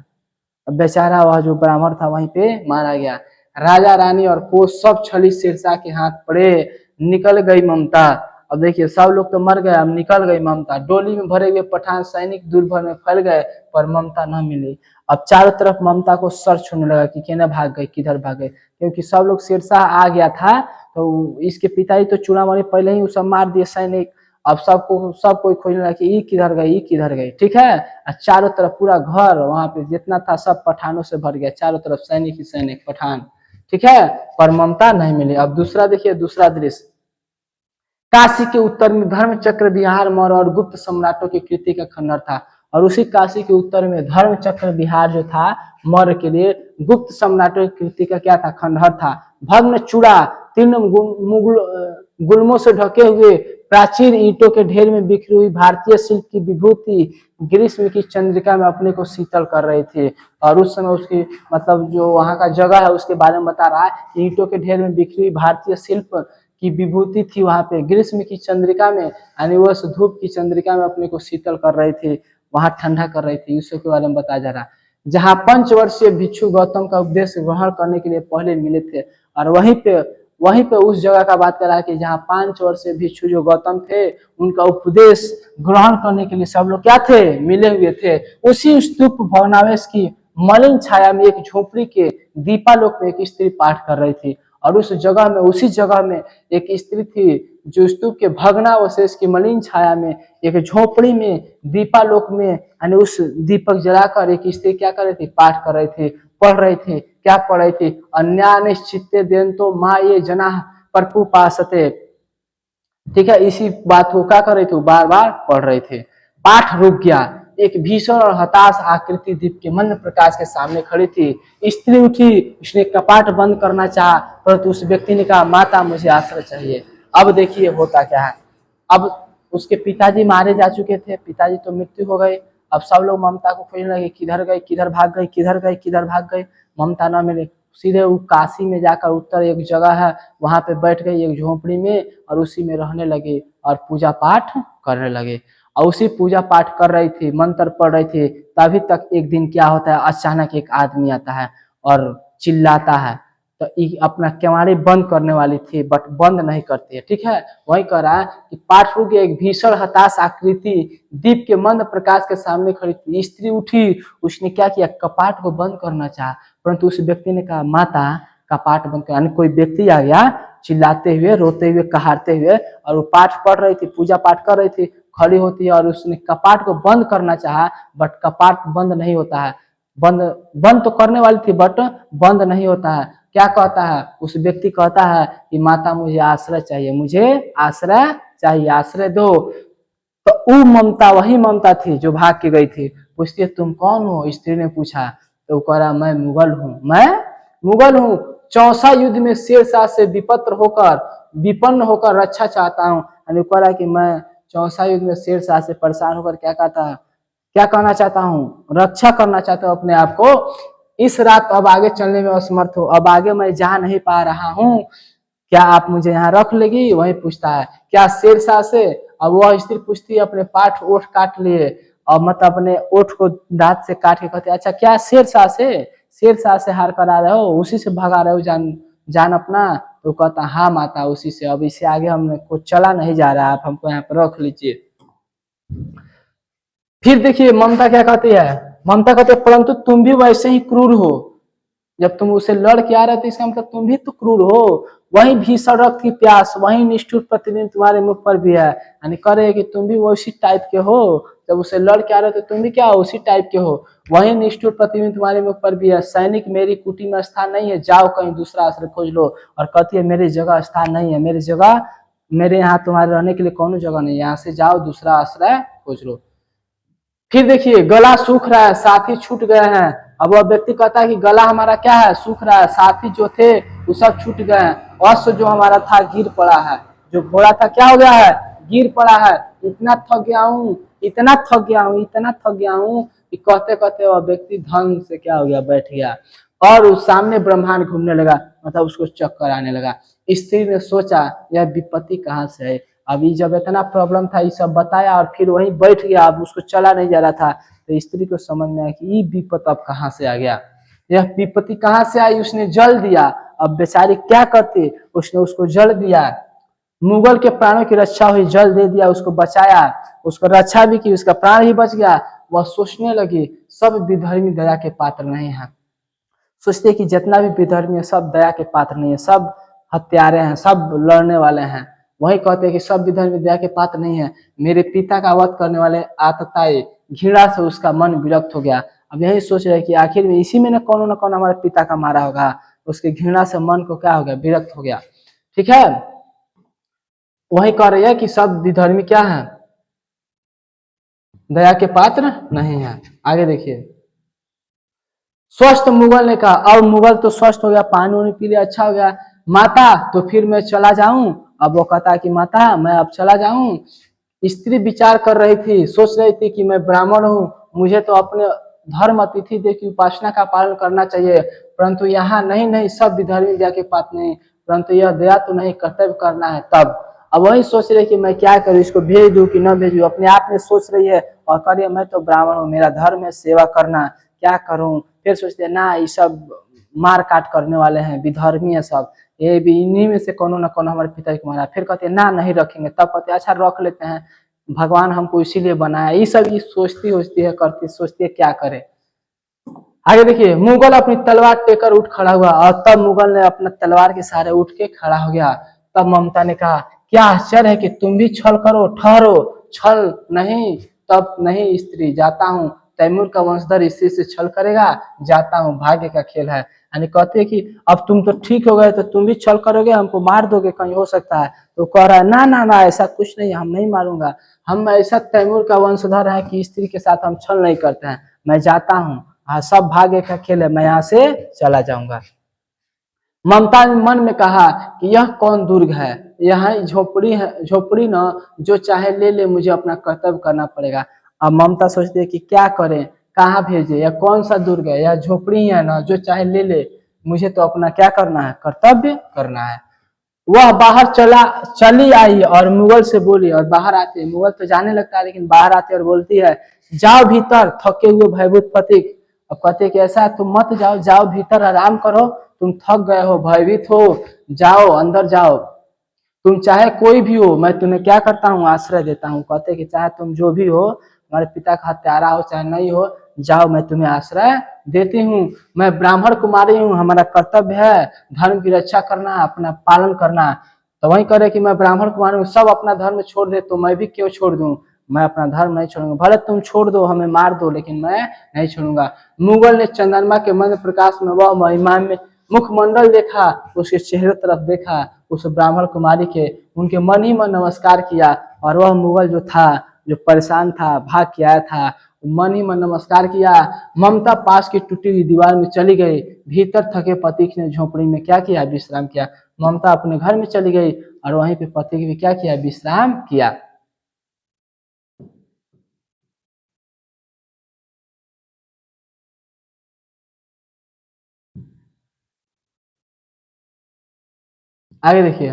बेचारा वह जो ब्राह्मण था वहीं पे मारा गया। राजा रानी और कोच सब छली शेरशाह के हाथ पड़े, निकल गई ममता। अब देखिए सब लोग तो मर गए, अब निकल गई ममता। डोली में भरे हुए पठान सैनिक दूर भर में फैल गए पर ममता न मिली। अब चारों तरफ ममता को सर्च होने लगा कि कहने भाग गई, किधर भाग गई, क्योंकि सब लोग शेरशाह आ गया था, तो इसके पिताजी तो चूड़ामणि पहले ही सब मार दिए सैनिक। अब सब कोई खोजने लगा कि ये किधर गई, ये किधर गई, ठीक है। चारों तरफ पूरा घर वहां पे जितना था सब पठानों से भर गया, चारों तरफ सैनिक ही सैनिक पठान, ठीक है, पर ममता नहीं मिली। अब दूसरा देखिए, दूसरा दृश्य, काशी के उत्तर में धर्म चक्र बिहार मौर्य और गुप्त सम्राटों की कृति का खंडहर था। और उसी काशी के उत्तर में धर्म चक्र बिहार जो था मौर्य के लिए गुप्त सम्राटों की कृति का क्या था, खंडहर था। भग्न चूड़ा, तीन गुल्मों से ढके हुए प्राचीन ईंटों के ढेर में बिखरी हुई भारतीय शिल्प की विभूति ग्रीष्म की चंद्रिका में अपने को शीतल कर रही थी। और उस समय उसकी मतलब जो वहां का जगह है उसके बारे में बता रहा है, ईंटों के ढेर में बिखरी हुई भारतीय शिल्प की विभूति थी वहां पे, ग्रीष्म की चंद्रिका में, यानी वह धूप की चंद्रिका में अपने को शीतल कर रही थी, वहां ठंडा कर रही थी, उसके बारे में बताया जा रहा है। जहाँ पंचवर्षीय भिक्षु गौतम का उपदेश ग्रहण करने के लिए पहले मिले थे, और वहीं पे उस जगह का बात कर रहा है कि जहाँ 5 वर्षीय भिक्षु जो गौतम थे उनका उपदेश ग्रहण करने के लिए सब लोग क्या थे, मिले हुए थे। उसी स्तूप भवनावेश की मलिन छाया में एक झोपड़ी के दीपालोक में एक स्त्री पाठ कर रही थी। और उसी जगह में एक स्त्री थी जो स्तूप के भग्नावशेष की मलिन छाया में एक झोपड़ी में दीपालोक में, यानी उस दीपक जलाकर एक स्त्री क्या कर रही थी, पाठ कर रही थी, पढ़ रही थी। क्या पढ़ रही थी, अन्यानिश्चित्ते देनतो माँ ये जना परपुपासते, ठीक है, इसी बात को क्या कर रही थी, बार बार पढ़ रहे थे। पाठ रुक गया, एक भीषण और हताश आकृति दीप के मंद प्रकाश के सामने खड़ी थी। स्त्री उठी, उसने कपाट बंद करना चाहा, परंतु उस व्यक्ति ने कहा माता मुझे आश्रय चाहिए। अब देखिए होता क्या है, अब उसके पिताजी मारे जा चुके थे, पिताजी तो मृत्यु हो गई। अब सब लोग ममता को खोजने लगे, किधर गई, किधर भाग गई, किधर गई, किधर भाग गई, ममता न मिले। सीधे वो काशी में जाकर उत्तर एक जगह है वहां पे बैठ गई एक झोपड़ी में, और उसी में रहने लगे और पूजा पाठ करने लगे। और उसी पूजा पाठ कर रही थी, मंत्र पढ़ रही थी, तभी तक एक दिन क्या होता है, अचानक एक आदमी आता है और चिल्लाता है। तो अपना केवाड़ी बंद करने वाली थी बट बंद नहीं करती है, ठीक है। वही कह रहा है कि पाठ रुक गया, एक भीषण हताश आकृति दीप के मंद प्रकाश के सामने खड़ी थी। स्त्री उठी, उसने क्या किया, कपाट को बंद करना चाहा, परंतु उस व्यक्ति ने कहा माता कपाट बंद कर, यानी कोई व्यक्ति आ गया चिल्लाते हुए, रोते हुए, कहारते हुए, और वो पाठ पढ़ रही थी, पूजा पाठ कर रही थी, खड़ी होती है और उसने कपाट को बंद करना चाहा, बट कपाट बंद नहीं होता है। बंद बंद तो करने वाली थी बट बंद नहीं होता है। क्या कहता है, उस व्यक्ति कहता है कि माता मुझे आश्रय चाहिए, मुझे आश्रय चाहिए, आश्रय दो। तो वो ममता वही ममता थी जो भाग के गई थी। पूछती है तुम कौन हो, स्त्री ने पूछा, तो वो कह रहा मैं मुगल हूँ, मैं मुगल हूँ, चौसा युद्ध में शेरशाह से विपन्न होकर रक्षा चाहता हूँ। यानी कह रहा कि मैं चौसा युद्ध में शेरशाह से परेशान होकर क्या कहता है, क्या कहना चाहता हूँ, रक्षा करना चाहता हूँ अपने आप को। इस रात अब आगे चलने में असमर्थ हो, अब आगे मैं जा नहीं पा रहा हूँ, क्या आप मुझे यहाँ रख लेगी। वही पूछता है क्या शेरशाह से। अब वह स्त्री पूछती है अपने पाठ ओठ काट लिए, और मतलब अपने ओठ को दांत से काट के कहते अच्छा क्या शेरशाह से हार कर आ रहे हो, उसी से भगा रहे हो जान अपना, तो कहता हाँ माता उसी से, अब इससे आगे हम को चला नहीं जा रहा, आप हमको यहाँ पर रख लीजिए। फिर देखिए ममता क्या कहती है, ममता कहती है परंतु तुम भी वैसे ही क्रूर हो, जब तुम उसे लड़ के आ रहे थे इसका मतलब तुम भी तो क्रूर हो, वही भीषण रक्त की प्यास, वही निष्ठुर प्रतिबिंब तुम्हारे मुख पर भी है, यानी करे कि तुम भी उसी टाइप के हो, जब उसे लड़ के आ रहे थे तुम भी क्या हो, उसी टाइप के हो, वही निष्ठुर प्रतिबिंब तुम्हारे मुख पर भी है। सैनिक मेरी कुटी में स्थान नहीं है, जाओ कहीं दूसरा आश्रय खोज लो, और कहती है मेरी जगह स्थान नहीं है, मेरी जगह, मेरे यहाँ तुम्हारे रहने के लिए कौन जगह नहीं है, यहाँ से जाओ दूसरा आश्रय खोज लो। फिर देखिए गला सूख रहा है, साथी छूट गए हैं, अब वह व्यक्ति कहता है कि गला हमारा क्या है, सूख रहा है, साथी जो थे वो सब छूट गए हैं, अश्व जो हमारा था गिर पड़ा है, जो घोड़ा था क्या हो गया है, गिर पड़ा है, इतना थक गया हूँ, इतना थक गया हूँ, इतना थक गया हूँ कि कहते कहते वह व्यक्ति ढंग से क्या हो गया, बैठ गया, और उस सामने ब्रह्मांड घूमने लगा, मतलब उसको चक्कर आने लगा। स्त्री ने सोचा यह विपत्ति कहाँ से है, अभी जब इतना प्रॉब्लम था ये सब बताया और फिर वहीं बैठ गया, अब उसको चला नहीं जा रहा था, तो स्त्री को समझ में आया कि ये विपत अब कहाँ से आ गया, यह विपत्ति कहाँ से आई, उसने जल दिया, अब बेचारी क्या करती, उसने उसको जल दिया, मुगल के प्राणों की रक्षा हुई, जल दे दिया, उसको बचाया, उसको रक्षा भी की, उसका प्राण ही बच गया। वह सोचने लगी सब विधर्मी दया के पात्र नहीं है, सोचते कि जितना भी विधर्मी है सब दया के पात्र नहीं है, सब हत्यारे हैं, सब लड़ने वाले हैं, वही कहते हैं कि सब विधर्मी दया के पात्र नहीं है, मेरे पिता का वध करने वाले आतताई, घृणा से उसका मन विरक्त हो गया, अब यही सोच रहे कि आखिर में इसी में न कौन हमारे पिता का मारा होगा, उसकी घृणा से मन को क्या हो गया, विरक्त हो गया। ठीक है, वही कह रही है कि सब विधर्मी क्या है, दया के पात्र नहीं है। आगे देखिए, स्वस्थ मुगल ने कहा, अब मुगल तो स्वस्थ हो गया, पानी वानी पी लिया, अच्छा हो गया, माता तो फिर मैं चला जाऊं, अब वो कहता है कि माता मैं अब चला जाऊं। स्त्री विचार कर रही थी, सोच रही थी कि मैं ब्राह्मण हूँ, मुझे तो अपने धर्म अतिथि देव की उपासना का पालन करना चाहिए, परंतु यहाँ नहीं नहीं सब विधर्मी दया के पात्र नहीं, परंतु यह दया तो नहीं, कर्तव्य करना है। तब अब वही सोच रही कि मैं क्या करूँ, इसको भेज दूं कि न भेजूं, अपने आप में सोच रही है और कह रही है मैं तो ब्राह्मण हूँ, मेरा धर्म है सेवा करना, क्या करूँ, फिर सोचते हैं ना ये सब मार काट करने वाले हैं, विधर्मी है सब, ये भी इन्हीं में से कोनो ना कोनो हमारे पिताजी को मारा, फिर कहते हैं ना नहीं रखेंगे, तब कहते अच्छा रख लेते हैं, भगवान हमको इसीलिए बनाया, ये सब ये सोचती होती है, करती सोचती है क्या करे। आगे देखिए, मुगल अपनी तलवार टेकर उठ खड़ा हुआ, और तब मुगल ने अपना तलवार के सहारे उठ के खड़ा हो गया। तब ममता ने कहा क्या आश्चर्य है कि तुम भी छल करो, ठहरो, छल नहीं, तब नहीं स्त्री, जाता हूँ, तैमूर का वंशधर इसी से छल करेगा, जाता हूँ, भाग्य का खेल है, यानी कहते हैं कि अब तुम तो ठीक हो गए तो तुम भी छल करोगे, हमको मार दोगे, कहीं हो सकता है, तो कह रहा है ना ना ना ऐसा कुछ नहीं, हम नहीं मारूंगा, हम ऐसा तैमूर का वंशधर है कि स्त्री के साथ हम छल नहीं करते हैं, मैं जाता हूँ, हाँ सब भाग्य का खेल है, मैं यहाँ से चला जाऊंगा। ममता ने मन में कहा कि यह कौन दुर्ग है, यहाँ झोपड़ी है, झोपड़ी ना, जो चाहे ले ले, मुझे अपना कर्तव्य करना पड़ेगा। अब ममता सोचती है कि क्या करें, कहाँ भेजे, यह कौन सा दुर्ग है, यह झोपड़ी है ना, जो चाहे ले ले, मुझे तो अपना क्या करना है, कर्तव्य करना है। वह बाहर चली आई और मुगल से बोली, और बाहर आते मुगल तो जाने लगता है, लेकिन बाहर आते और बोलती है जाओ भीतर थके हुए भयभीत पथिक, अब कहते कि ऐसा तुम मत जाओ, जाओ भीतर आराम करो, तुम थक गए हो, भयभीत हो, जाओ अंदर जाओ, तुम चाहे कोई भी हो, मैं तुम्हें क्या करता हूँ, आश्रय देता हूँ, कहते कि चाहे तुम जो भी हो, हमारे पिता का हत्यारा हो चाहे नहीं हो, जाओ मैं तुम्हें आश्रय देती हूँ, मैं ब्राह्मण कुमारी हूँ, हमारा कर्तव्य है धर्म की रक्षा करना, अपना पालन करना। तो वही करे कि मैं ब्राह्मण कुमारी हूँ, सब अपना धर्म छोड़ दे तो मैं भी क्यों छोड़ दूं, मैं अपना धर्म नहीं छोड़ूंगा, भले तुम छोड़ दो हमें मार दो, लेकिन मैं नहीं छोड़ूंगा। मुगल ने चंद्रमा के मंद प्रकाश में वह महिमा में मुखमंडल देखा, उसके चेहरे तरफ देखा, उस ब्राह्मण कुमारी के, उनके मन ही मन नमस्कार किया, और वह मुगल जो था, जो परेशान था, भाग के आया था, मन ही मन नमस्कार किया। ममता पास की टूटी हुई दीवार में चली गई, भीतर थके पथिक ने झोपड़ी में क्या किया, विश्राम किया। ममता अपने घर में चली गई और वहीं पे पथिक भी क्या किया, विश्राम किया। आगे देखिए,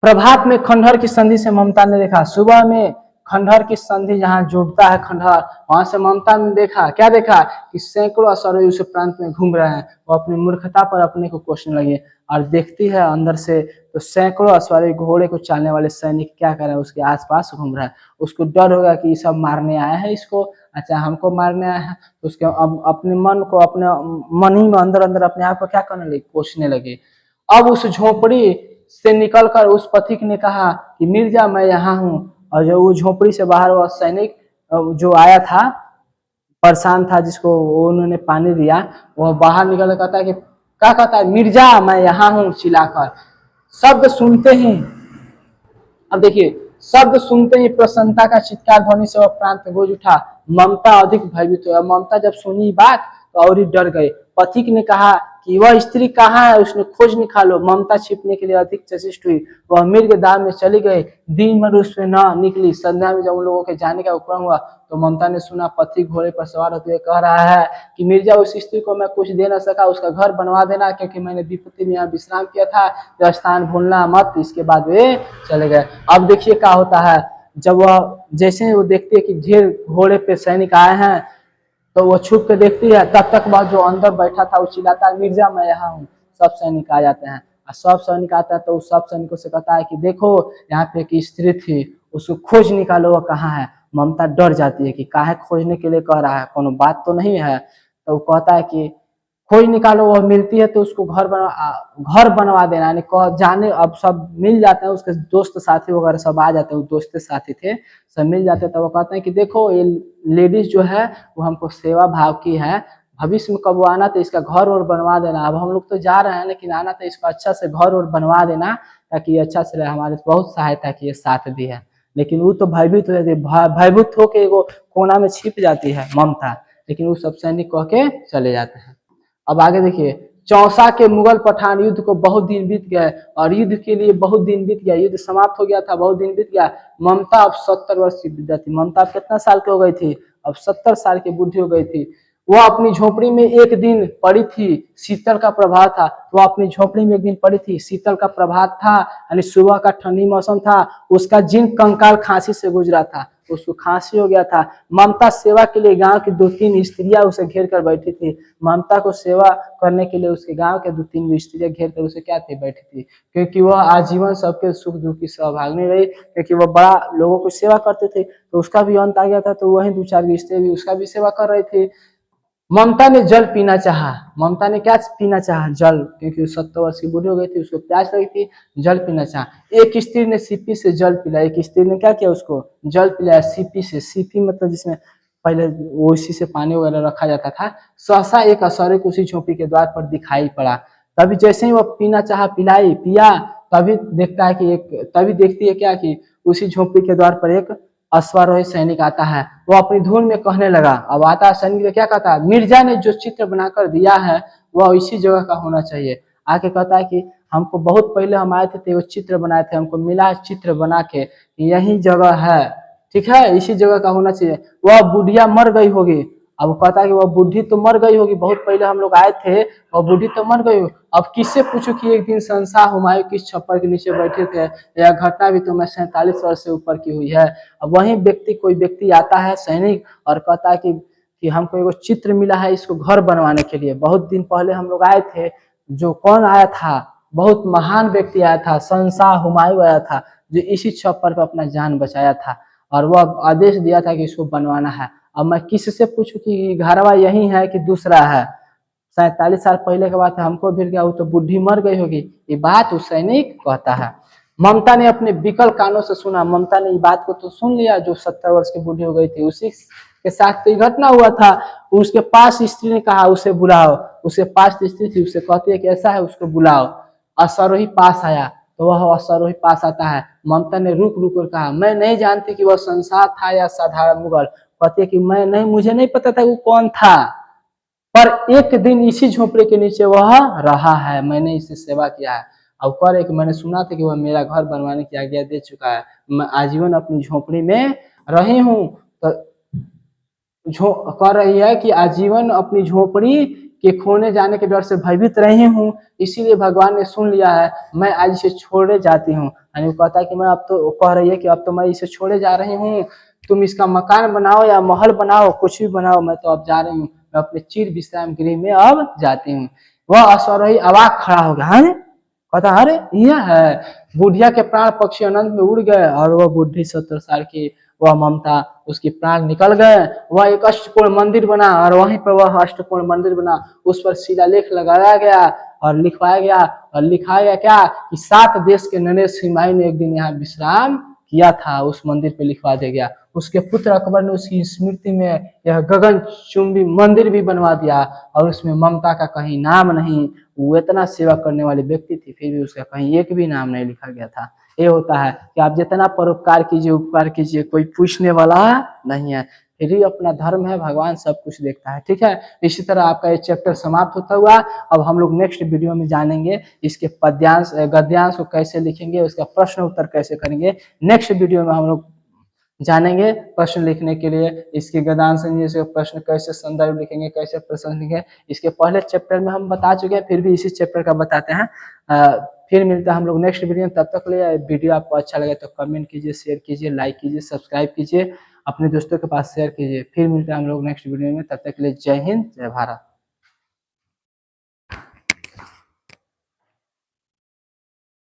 प्रभात में खंडहर की संधि से ममता ने देखा, सुबह में खंडहर की संधि जहाँ जुड़ता है खंडहर, वहां से ममता ने देखा, क्या देखा कि सैकड़ों अश्वारोही उस प्रांत में घूम रहे हैं। वो अपनी मूर्खता पर अपने को कोसने लगी और देखती है अंदर से तो सैकड़ों अश्वारोही घोड़े को चालने वाले सैनिक क्या कर रहे हैं, उसके आसपास घूम रहा है। उसको डर होगा कि ये सब मारने आए हैं इसको, अच्छा हमको मारने आए हैं। तो उसके अपने मन को, अपने मन ही में अंदर अंदर अपने आप को क्या करने लगे, कोसने लगे। अब उस झोपड़ी से निकलकर उस पथिक ने कहा कि मिर्जा मैं यहाँ हूँ। और जो वो झोपड़ी से बाहर वह सैनिक जो आया था, परेशान था, जिसको उन्होंने पानी दिया, वह बाहर निकल कहता है कि क्या कहता है, मिर्जा मैं यहाँ हूँ चिल्लाकर। शब्द सुनते ही, अब देखिए, शब्द सुनते ही प्रसन्नता का चित्कार ध्वनि से वह प्रांत में गूंज उठा। ममता अधिक भयभीत हुई। ममता जब सुनी बात तो और ही डर गए। पथिक ने कहा कि वह स्त्री कहाँ है, उसने खोज निकालो। ममता छिपने के लिए अधिक चेष्ट हुई, वह मिर्ग दाम में चली गई। दिन भर उसमें न निकली। संध्या में जब उन लोगों के जाने का उपक्रम हुआ तो ममता ने सुना पथिक घोड़े पर सवार होते हुए कह रहा है कि मिर्जा उस स्त्री को मैं कुछ दे न सका, उसका घर बनवा देना, क्योंकि मैंने विपत्ति में यहाँ विश्राम किया था, यह स्थान भूलना मत। इसके बाद वे चले गए। अब देखिए क्या होता है, जब वह जैसे ही वो देखती है कि ढेर घोड़े पे सैनिक आए हैं तो वो छुप के देखती है। तब तक वह जो अंदर बैठा था वो चिल्लाता है मिर्जा मैं यहाँ हूँ। सब सैनिक आ जाते हैं और सब सैनिक आता है तो उस सब सैनिकों से कहता है कि देखो यहाँ पे एक स्त्री थी, उसको खोज निकालो, वो कहाँ है। ममता डर जाती है कि काहे खोजने के लिए कह रहा है, कोनो बात तो नहीं है। तो वो कहता है कि खोज निकालो, वह मिलती है तो उसको घर बनवा देना, यानी जाने। अब सब मिल जाते हैं, उसके दोस्त साथी वगैरह सब आ जाते हैं, दोस्त साथी थे सब मिल जाते हैं। तो वो कहते हैं कि देखो ये लेडीज जो है वो हमको सेवा भाव की है, भविष्य में कब आना तो इसका घर और बनवा देना। अब हम लोग तो जा रहे हैं लेकिन आना तो इसको अच्छा से घर और बनवा देना, ताकि ये अच्छा से रहे, हमारे बहुत सहायता की ये साथ दी है। लेकिन वो तो भयभीत हो जाती है, भयभीत होकर वो कोना में छिप जाती है ममता। लेकिन वो सब सैनिक कह के चले जाते हैं। अब आगे देखिए, चौसा के मुगल पठान युद्ध को बहुत दिन बीत गए और युद्ध के लिए बहुत दिन बीत गया, युद्ध समाप्त हो गया था, बहुत दिन बीत गया। ममता अब 70 वर्ष की वृद्धा थी। ममता अब कितना साल की हो गई थी, अब 70 साल की बूढ़ी हो गई थी। वह अपनी झोपड़ी में एक दिन पड़ी थी, शीतल का प्रभाव था। वह अपनी झोपड़ी में एक दिन पड़ी थी, शीतल का प्रभात था, यानी सुबह का ठंडी मौसम था। उसका जिन कंकाल खांसी से गुजरा था, उसको खांसी हो गया था। ममता सेवा के लिए गांव की 2-3 स्त्रियां उसे घेर कर बैठी थी। ममता को सेवा करने के लिए उसके गांव के 2-3 स्त्रियां घेर कर उसे क्या थे, बैठी थी, क्योंकि वह आजीवन सबके सुख दुख की सहभागिनी रही, क्योंकि वह बड़ा लोगों की सेवा करते थे। तो उसका भी अंत आ गया था, तो वही 2-4 स्त्रियां भी उसका भी सेवा कर रही थी। ममता ने जल पीना चाहा। ममता ने क्या पीना चाहा, जल, क्योंकि 70 वर्ष की बूढ़ी हो गई थी, उसको प्यास लगी थी, जल पीना चाहा। एक स्त्री ने सीपी से जल पिलाया, एक स्त्री ने क्या किया, उसको जल पिलाया सीपी से। सीपी मतलब जिसमें पहले वो इसी से पानी वगैरह रखा जाता था। सहसा एक असौरे को उसी झोपड़ी के द्वार पर दिखाई पड़ा। तभी जैसे ही वह पीना चाहा, पिलाई पिया, तभी देखता है कि तभी देखती है क्या कि उसी झोपड़ी के द्वार पर एक अश्वारोही सैनिक आता है। वो अपनी धुन में कहने लगा, अब आता है सैनिक तो क्या कहता है, मिर्जा ने जो चित्र बनाकर दिया है वह इसी जगह का होना चाहिए। आके कहता है कि हमको बहुत पहले हम आए थे तो वो चित्र बनाए थे, हमको मिला चित्र बना के, यही जगह है, ठीक है, इसी जगह का होना चाहिए। वह बुढ़िया मर गई होगी। अब वो कहता है कि वह बुढ़ी तो मर गई होगी, बहुत पहले हम लोग आए थे, वह बुढ़ी तो मर गई होगी। अब किससे पूछूं कि एक दिन शहंशाह हुमायूं किस छप्पर के नीचे बैठे थे, यह घटना भी तो मैं 47 वर्ष से ऊपर की हुई है। अब वही व्यक्ति, कोई व्यक्ति आता है सैनिक और कहता है कि हमको एगो चित्र मिला है इसको घर बनवाने के लिए। बहुत दिन पहले हम लोग आए थे, जो कौन आया था, बहुत महान व्यक्ति आया था, शहंशाह हुमायूं आया था, जो इसी छप्पर पर अपना जान बचाया था और वह आदेश दिया था कि इसको बनवाना है। अब मैं किससे पूछूं कि घरवा यही है कि दूसरा है, 47 साल पहले की बात है, हमको भी गया, वो तो बुढ़ी मर गई होगी। ये बात उस सैनिक कहता है। ममता ने अपने विकल कानों से सुना। ममता ने ये बात को तो सुन लिया, जो 70 वर्ष की बूढ़ी हो गई थी उसी के साथ तो घटना हुआ था। उसके पास स्त्री ने कहा उसे बुलाओ, उसके पास स्त्री थी, उसे कहती है कि ऐसा है, उसको बुलाओ। अश्वारोही पास आया तो वह अश्वारोही पास आता है। ममता ने रुक रुक कर कहा, मैं नहीं जानती कि वह संसार था या साधारण मुगल। कहती है कि मैं नहीं, मुझे नहीं पता था वो कौन था, पर एक दिन इसी झोपड़े के नीचे वह रहा है, मैंने इसे सेवा किया है। और कह रहे कि मैंने सुना था कि वह मेरा घर बनवाने की आज्ञा दे चुका है, मैं आजीवन अपनी झोपड़ी में रही हूँ। तो कह रही है कि आजीवन अपनी झोपड़ी कि खोने जाने के डर से भयभीत रही हूँ, इसीलिए भगवान ने सुन लिया है, मैं आज इसे छोड़े जाती हूँ। यानी वो कहता है कि मैं अब तो, कह रही है कि अब तो मैं इसे छोड़े जा रही हूँ, तुम इसका मकान बनाओ या महल बनाओ, कुछ भी बनाओ, मैं तो अब जा रही हूँ, मैं अपने चिर विश्राम गृह में अब जाती हूँ। वह अश्वारोही अवाक खड़ा हो गया, हाँ कहता अरे यह है। बुढ़िया के प्राण पक्षी आनंद में उड़ गए और वह बुढ़ी 70 साल की, वह ममता, उसके प्राण निकल गए। वह एक अष्टकोण मंदिर बना और वहीं पर वह अष्टकोण मंदिर बना, उस पर शिलालेख लगाया गया और लिखवाया गया और लिखाया गया क्या कि 7 देश के नरेश हुमायूं ने एक दिन यहाँ विश्राम किया था, उस मंदिर पे लिखवा दिया गया। उसके पुत्र अकबर ने उसकी स्मृति में यह गगन चुंबी मंदिर भी बनवा दिया और उसमें ममता का कहीं नाम नहीं। वो इतना सेवा करने वाली व्यक्ति थी, फिर भी उसका कहीं एक भी नाम नहीं लिखा गया था। ये होता है कि आप जितना परोपकार कीजिए, उपकार कीजिए, कोई पूछने वाला नहीं है, फिर ही अपना धर्म है, भगवान सब कुछ देखता है। ठीक है, इसी तरह आपका ये चैप्टर समाप्त होता हुआ, अब हम लोग नेक्स्ट वीडियो में जानेंगे इसके पद्यांश गद्यांश को कैसे लिखेंगे, उसका प्रश्न उत्तर कैसे करेंगे। नेक्स्ट वीडियो में हम लोग जानेंगे प्रश्न लिखने के लिए इसके गद्यांश जैसे प्रश्न कैसे संदर्भ लिखेंगे, कैसे प्रश्न लिखेंगे। इसके पहले चैप्टर में हम बता चुके हैं, फिर भी इसी चैप्टर का बताते हैं। फिर मिलता है हम लोग नेक्स्ट वीडियो में, तब तक के लिए वीडियो आपको अच्छा लगे तो कमेंट कीजिए, शेयर कीजिए, लाइक कीजिए, सब्सक्राइब कीजिए, अपने दोस्तों के पास शेयर कीजिए। फिर मिलते हैं हम लोग नेक्स्ट वीडियो में, तब तक के लिए जय हिंद, जय भारत।